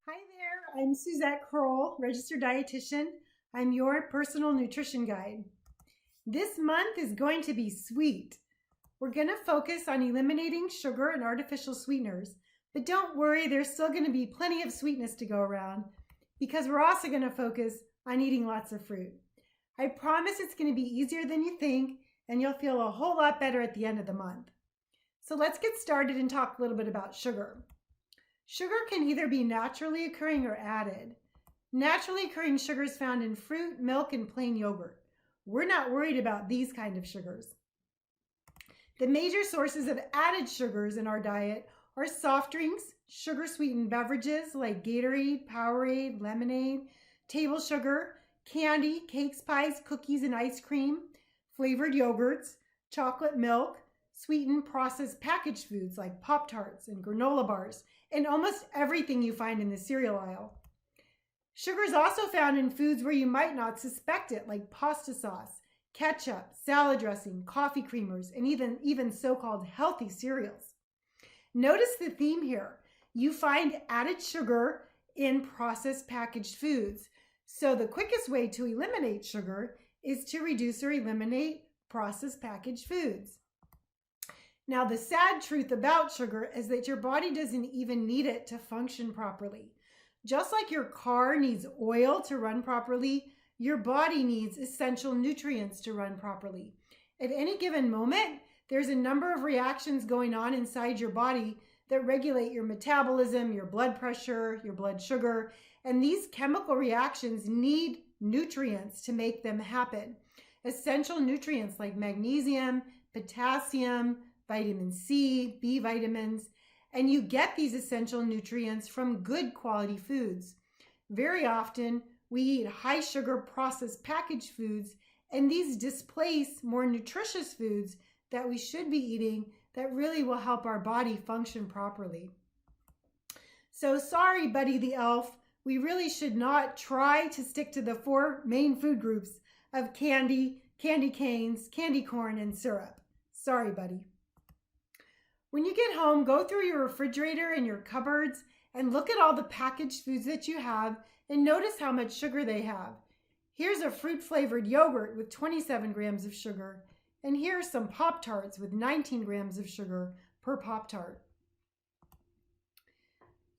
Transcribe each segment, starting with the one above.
Hi there, I'm Suzette Kroll, registered dietitian. I'm your personal nutrition guide. This month is going to be sweet. We're going to focus on eliminating sugar and artificial sweeteners, but don't worry, there's still going to be plenty of sweetness to go around because we're also going to focus on eating lots of fruit. I promise it's going to be easier than you think, and you'll feel a whole lot better at the end of the month. So let's get started and talk a little bit about sugar. Sugar can either be naturally occurring or added. Naturally occurring sugars found in fruit, milk, and plain yogurt. We're not worried about these kind of sugars. The major sources of added sugars in our diet are soft drinks, sugar-sweetened beverages like Gatorade, Powerade, lemonade, table sugar, candy, cakes, pies, cookies, and ice cream, flavored yogurts, chocolate milk, sweetened processed packaged foods like Pop-Tarts and granola bars, and almost everything you find in the cereal aisle. Sugar is also found in foods where you might not suspect it, like pasta sauce, ketchup, salad dressing, coffee creamers, and even so-called healthy cereals. Notice the theme here. You find added sugar in processed packaged foods. So the quickest way to eliminate sugar is to reduce or eliminate processed packaged foods. Now, the sad truth about sugar is that your body doesn't even need it to function properly. Just like your car needs oil to run properly, your body needs essential nutrients to run properly. At any given moment, there's a number of reactions going on inside your body that regulate your metabolism, your blood pressure, your blood sugar, and these chemical reactions need nutrients to make them happen. Essential nutrients like magnesium, potassium, vitamin C, B vitamins, and you get these essential nutrients from good quality foods. Very often, we eat high sugar processed packaged foods, and these displace more nutritious foods that we should be eating that really will help our body function properly. So sorry, Buddy the Elf, we really should not try to stick to the four main food groups of candy, candy canes, candy corn, and syrup. Sorry, buddy. When you get home, go through your refrigerator and your cupboards and look at all the packaged foods that you have and notice how much sugar they have. Here's a fruit-flavored yogurt with 27 grams of sugar, and here's some Pop-Tarts with 19 grams of sugar per Pop-Tart.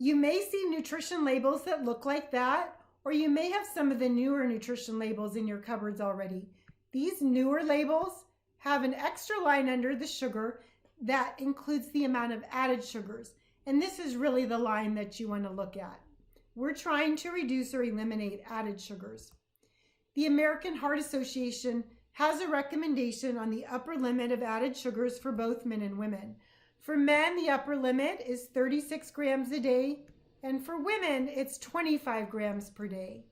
You may see nutrition labels that look like that, or you may have some of the newer nutrition labels in your cupboards already. These newer labels have an extra line under the sugar that includes the amount of added sugars. And this is really the line that you want to look at. We're trying to reduce or eliminate added sugars. The American Heart Association has a recommendation on the upper limit of added sugars for both men and women. For men, the upper limit is 36 grams a day, and for women, it's 25 grams per day.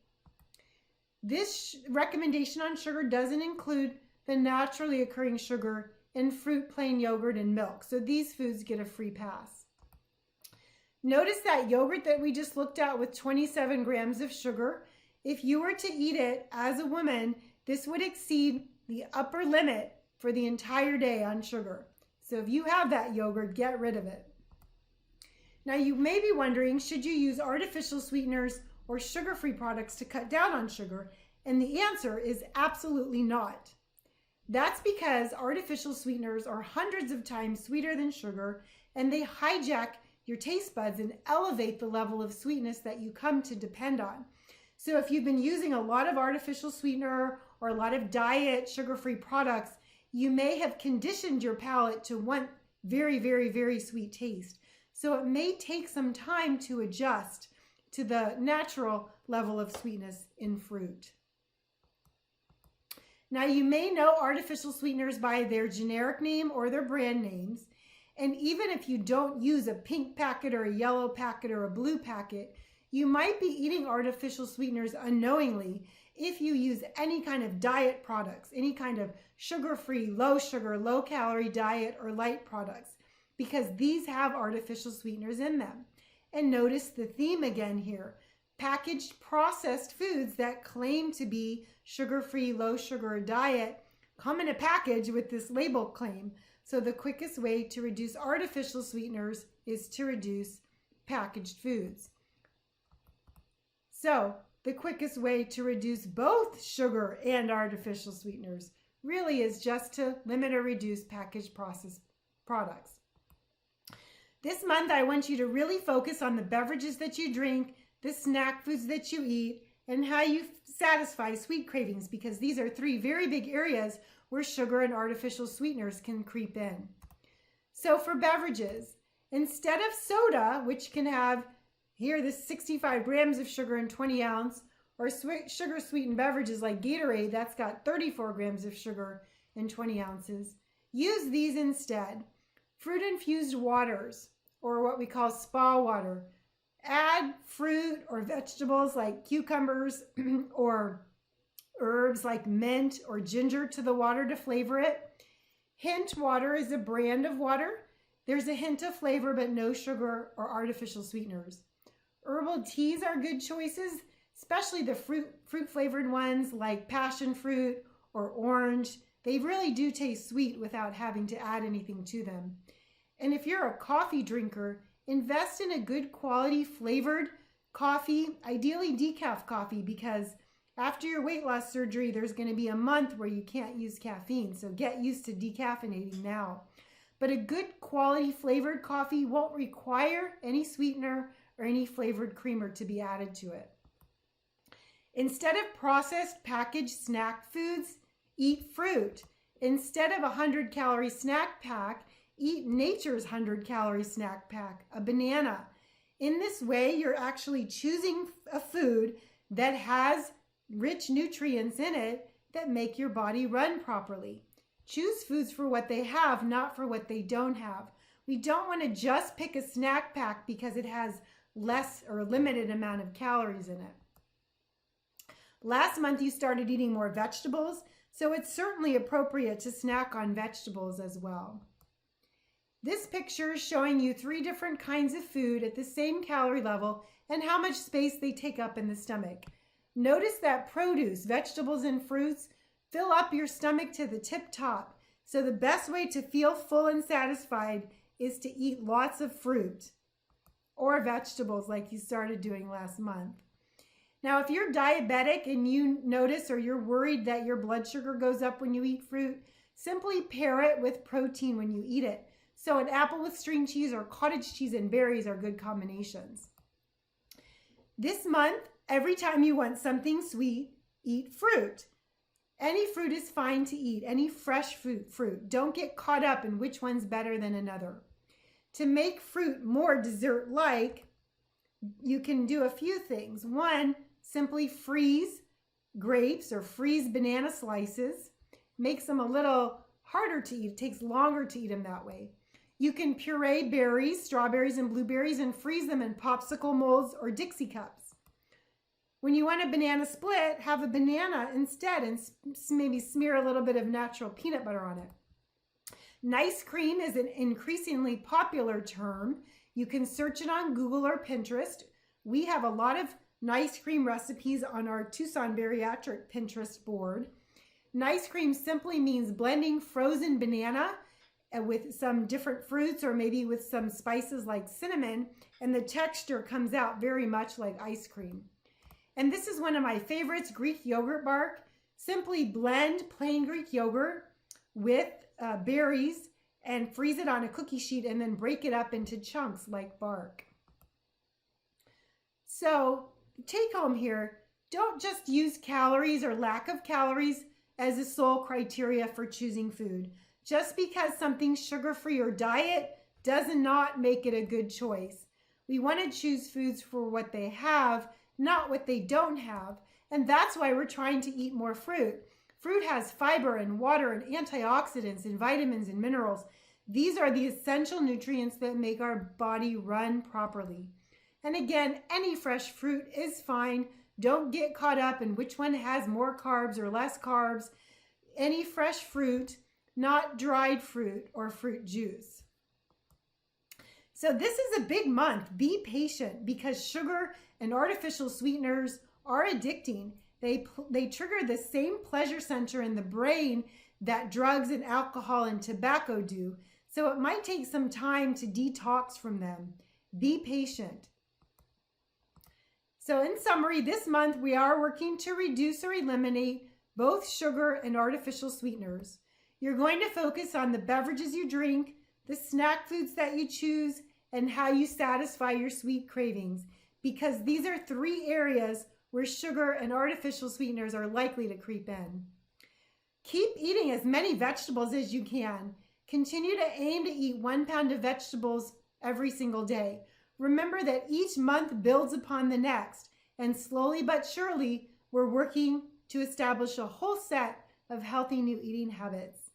This recommendation on sugar doesn't include the naturally occurring sugar in fruit, plain yogurt, and milk. So these foods get a free pass. Notice that yogurt that we just looked at with 27 grams of sugar. If you were to eat it as a woman, this would exceed the upper limit for the entire day on sugar. So if you have that yogurt, get rid of it. Now you may be wondering, should you use artificial sweeteners or sugar-free products to cut down on sugar? And the answer is absolutely not. That's because artificial sweeteners are hundreds of times sweeter than sugar, and they hijack your taste buds and elevate the level of sweetness that you come to depend on. So if you've been using a lot of artificial sweetener or a lot of diet sugar-free products, you may have conditioned your palate to want very, very, very sweet taste. So it may take some time to adjust to the natural level of sweetness in fruit. Now, you may know artificial sweeteners by their generic name or their brand names. And even if you don't use a pink packet or a yellow packet or a blue packet, you might be eating artificial sweeteners unknowingly if you use any kind of diet products, any kind of sugar-free, low sugar, low calorie diet or light products, because these have artificial sweeteners in them. And notice the theme again here. Packaged processed foods that claim to be sugar-free, low sugar diet come in a package with this label claim. So the quickest way to reduce artificial sweeteners is to reduce packaged foods. So the quickest way to reduce both sugar and artificial sweeteners really is just to limit or reduce packaged processed products. This month, I want you to really focus on the beverages that you drink, the snack foods that you eat, and how you satisfy sweet cravings, because these are three very big areas where sugar and artificial sweeteners can creep in. So for beverages, instead of soda, which can have here the 65 grams of sugar in 20 ounce, or sugar sweetened beverages like Gatorade, that's got 34 grams of sugar in 20 ounces, use these instead. Fruit infused waters, or what we call spa water. Add fruit or vegetables like cucumbers or herbs like mint or ginger to the water to flavor it. Hint water is a brand of water. There's a hint of flavor but no sugar or artificial sweeteners. Herbal teas are good choices, especially the fruit flavored ones like passion fruit or orange. They really do taste sweet without having to add anything to them. And if you're a coffee drinker, invest in a good quality flavored coffee, ideally decaf coffee, because after your weight loss surgery, there's going to be a month where you can't use caffeine. So get used to decaffeinating now. But a good quality flavored coffee won't require any sweetener or any flavored creamer to be added to it. Instead of processed packaged snack foods, eat fruit. Instead of a 100-calorie snack pack, eat nature's 100-calorie snack pack, a banana. In this way, you're actually choosing a food that has rich nutrients in it that make your body run properly. Choose foods for what they have, not for what they don't have. We don't want to just pick a snack pack because it has less or a limited amount of calories in it. Last month, you started eating more vegetables, so it's certainly appropriate to snack on vegetables as well. This picture is showing you 3 different kinds of food at the same calorie level and how much space they take up in the stomach. Notice that produce, vegetables, and fruits fill up your stomach to the tip top. So the best way to feel full and satisfied is to eat lots of fruit or vegetables like you started doing last month. Now, if you're diabetic and you notice or you're worried that your blood sugar goes up when you eat fruit, simply pair it with protein when you eat it. So an apple with string cheese or cottage cheese and berries are good combinations. This month, every time you want something sweet, eat fruit. Any fruit is fine to eat, any fresh fruit. Don't get caught up in which one's better than another. To make fruit more dessert-like, you can do a few things. One, simply freeze grapes or freeze banana slices. Makes them a little harder to eat. It takes longer to eat them that way. You can puree berries, strawberries and blueberries, and freeze them in popsicle molds or Dixie cups. When you want a banana split, have a banana instead and maybe smear a little bit of natural peanut butter on it. Nice cream is an increasingly popular term. You can search it on Google or Pinterest. We have a lot of nice cream recipes on our Tucson Bariatric Pinterest board. Nice cream simply means blending frozen banana with some different fruits or maybe with some spices like cinnamon, and the texture comes out very much like ice cream. And this is one of my favorites, Greek yogurt bark. Simply blend plain Greek yogurt with berries and freeze it on a cookie sheet and then break it up into chunks like bark. So take home here, don't just use calories or lack of calories as a sole criteria for choosing food. Just because something's sugar-free or diet does not make it a good choice. We want to choose foods for what they have, not what they don't have. And that's why we're trying to eat more fruit. Fruit has fiber and water and antioxidants and vitamins and minerals. These are the essential nutrients that make our body run properly. And again, any fresh fruit is fine. Don't get caught up in which one has more carbs or less carbs. Any fresh fruit, not dried fruit or fruit juice. So this is a big month. Be patient because sugar and artificial sweeteners are addicting. They trigger the same pleasure center in the brain that drugs and alcohol and tobacco do. So it might take some time to detox from them. Be patient. So in summary, this month we are working to reduce or eliminate both sugar and artificial sweeteners. You're going to focus on the beverages you drink, the snack foods that you choose, and how you satisfy your sweet cravings, because these are 3 areas where sugar and artificial sweeteners are likely to creep in. Keep eating as many vegetables as you can. Continue to aim to eat 1 pound of vegetables every single day. Remember that each month builds upon the next, and slowly but surely, we're working to establish a whole set of healthy new eating habits.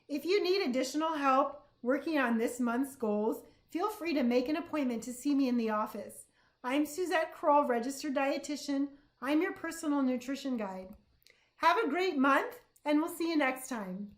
If you need additional help working on this month's goals, feel free to make an appointment to see me in the office. I'm Suzette Kroll, registered dietitian. I'm your personal nutrition guide. Have a great month, and we'll see you next time.